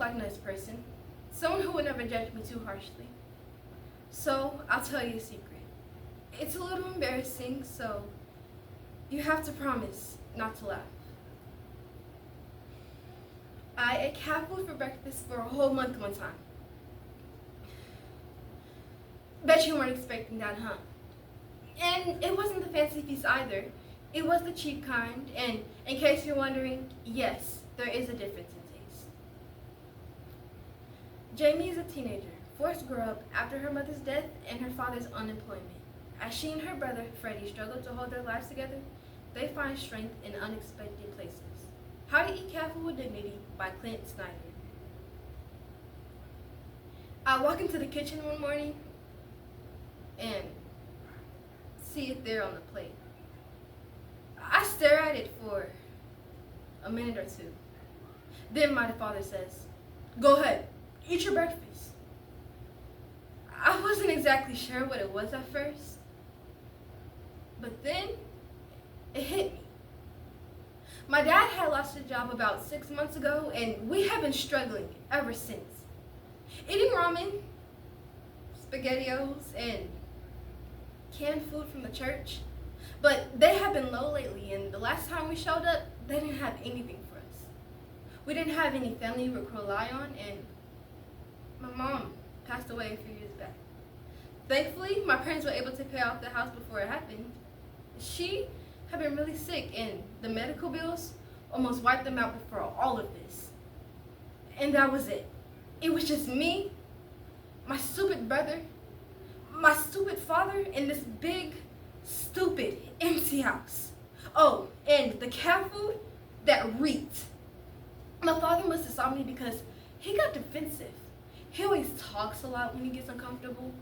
like a nice person, someone who would never judge me too harshly. So I'll tell you a secret. It's a little embarrassing, so you have to promise not to laugh. I ate cat food for breakfast for a whole month one time. Bet you weren't expecting that, huh? And it wasn't the fancy feast either. It was the cheap kind, and in case you're wondering, yes, there is a difference in taste. Jamie is a teenager, forced to grow up after her mother's death and her father's unemployment. As she and her brother, Freddie, struggle to hold their lives together, they find strength in unexpected places. How to Eat Cat Food with Dignity by Clint Synder. I walk into the kitchen one morning and see it there on the plate. I stare at it for a minute or two. Then my father says, "Go ahead, eat your breakfast." I wasn't exactly sure what it was at first, but then it hit me. My dad had lost his job about 6 months ago, and we have been struggling ever since. Eating ramen, SpaghettiOs, and canned food from the church, but they have been low lately, and the last time we showed up, they didn't have anything for us. We didn't have any family we could rely on, and my mom passed away a few years back. Thankfully, my parents were able to pay off the house before it happened. She had been really sick, and the medical bills almost wiped them out before all of this. And that was it. It was just me, my stupid brother, my stupid father, and this big, stupid, empty house. Oh, and the cat food that reeked. My father must have saw me because he got defensive. He always talks a lot when he gets uncomfortable.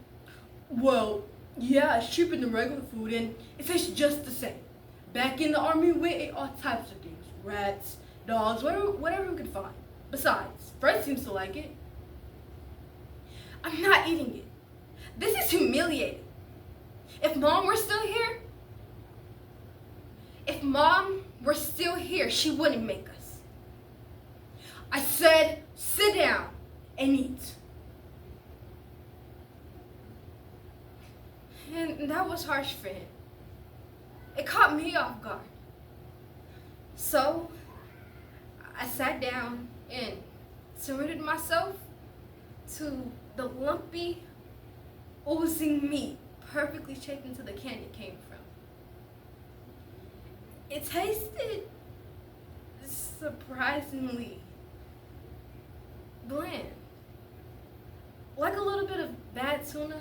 "Well, yeah, it's cheaper than regular food, and it tastes just the same. Back in the army, we ate all types of things. Rats, dogs, whatever we could find. Besides, Fred seems to like it." I'm not eating it. This is humiliating. If Mom were still here, she wouldn't make us. I said, sit down and eat. And that was harsh for him. It caught me off guard. So I sat down and surrendered myself to the lumpy, oozing meat perfectly shaped into the can it came from. It tasted surprisingly bland. Like a little bit of bad tuna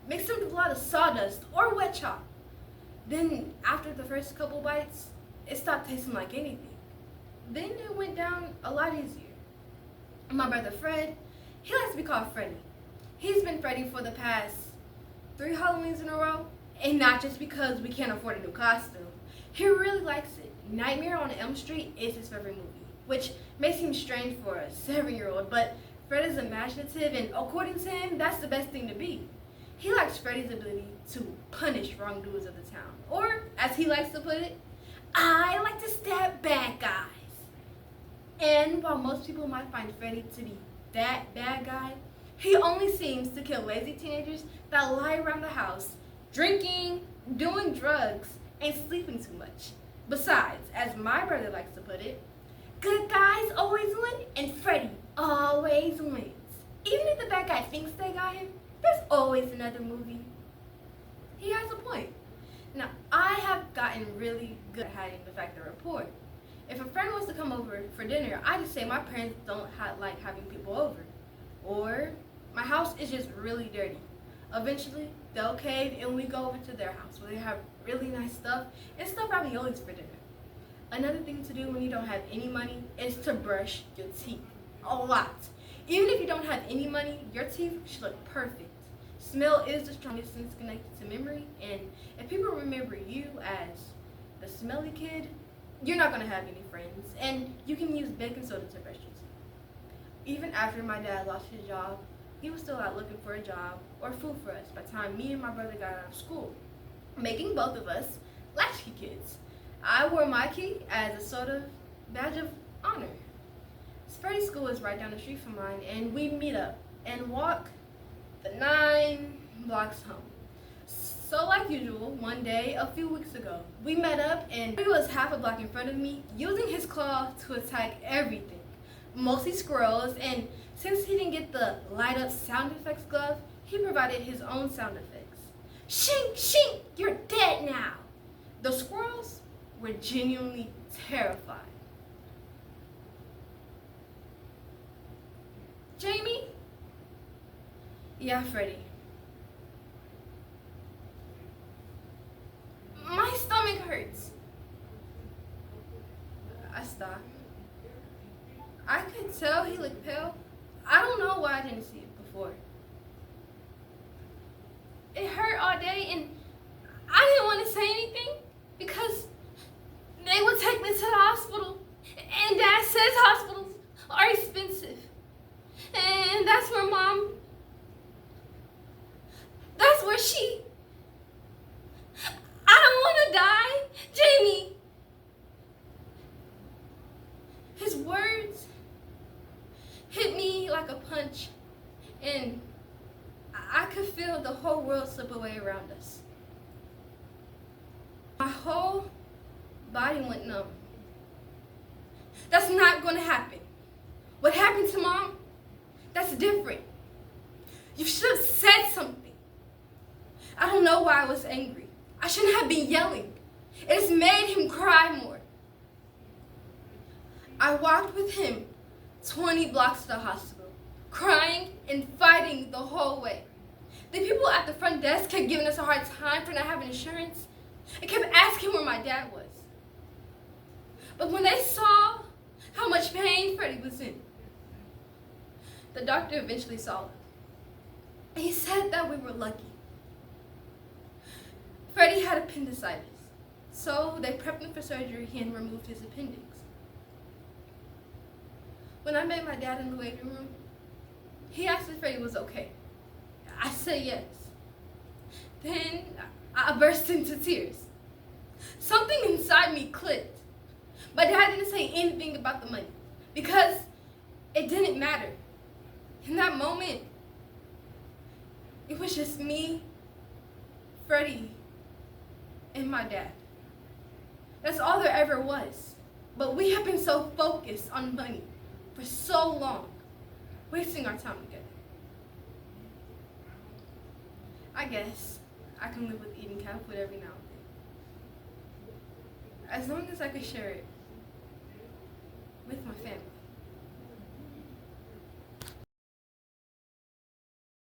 mixed in with a lot of sawdust or wet chalk. Then after the first couple bites, it stopped tasting like anything. Then it went down a lot easier. My brother Fred, he likes to be called Freddy. He's been Freddy for the past 3 Halloweens in a row, and not just because we can't afford a new costume. He really likes it. Nightmare on Elm Street is his favorite movie, which may seem strange for a 7-year-old, but Fred is imaginative, and according to him, that's the best thing to be. He likes Freddy's ability to punish wrongdoers of the town. Or, as he likes to put it, I like to stab bad guys. And while most people might find Freddy to be that bad guy, he only seems to kill lazy teenagers that lie around the house, drinking, doing drugs, and sleeping too much. Besides, as my brother likes to put it, good guys always win, and Freddy always wins. Even if the bad guy thinks they got him, there's always another movie. He has a point. Now, I have gotten really good at hiding the fact I report. If a friend wants to come over for dinner, I just say my parents don't like having people over. Or my house is just really dirty. Eventually, they'll cave and we go over to their house where they have really nice stuff and stuffed raviolis for dinner. Another thing to do when you don't have any money is to brush your teeth. A lot. Even if you don't have any money, your teeth should look perfect. Smell is the strongest sense connected to memory, and if people remember you as the smelly kid, you're not going to have any friends, and you can use baking soda to brush your teeth. Even after my dad lost his job, he was still out looking for a job or food for us by the time me and my brother got out of school, making both of us latchkey kids. I wore my key as a sort of badge of honor. Freddie's school is right down the street from mine, and we meet up and walk the 9 blocks home. So like usual, one day a few weeks ago, we met up and he was half a block in front of me, using his claw to attack everything, mostly squirrels, and since he didn't get the light up sound effects glove, he provided his own sound effects. Shink, shink, you're dead now. The squirrels were genuinely terrified. Jamie? Yeah, Freddie. My stomach hurts. I stopped. I could tell he looked pale. I don't know why I didn't see it before. It hurt all day and I didn't want to say anything because they would take me to the hospital. And Dad says hospitals are expensive. And that's where she... I don't want to die, Jamie. His words hit me like a punch, and I could feel the whole world slip away around us. My whole body went numb. That's not going to happen. What happened to Mom, that's different. You should have said something. I don't know why I was angry. I shouldn't have been yelling. It has made him cry more. I walked with him 20 blocks to the hospital, crying and fighting the whole way. The people at the front desk kept giving us a hard time for not having insurance and kept asking where my dad was. But when they saw how much pain Freddie was in, the doctor eventually saw it. He said that we were lucky. Freddie had appendicitis, so they prepped him for surgery and removed his appendix. When I met my dad in the waiting room, he asked if Freddie was okay. I said yes. Then I burst into tears. Something inside me clicked. My dad didn't say anything about the money because it didn't matter. In that moment, it was just me, Freddie, and my dad. That's all there ever was. But we have been so focused on money for so long, wasting our time together. I guess I can live with eating cat food every now and then, as long as I can share it with my family.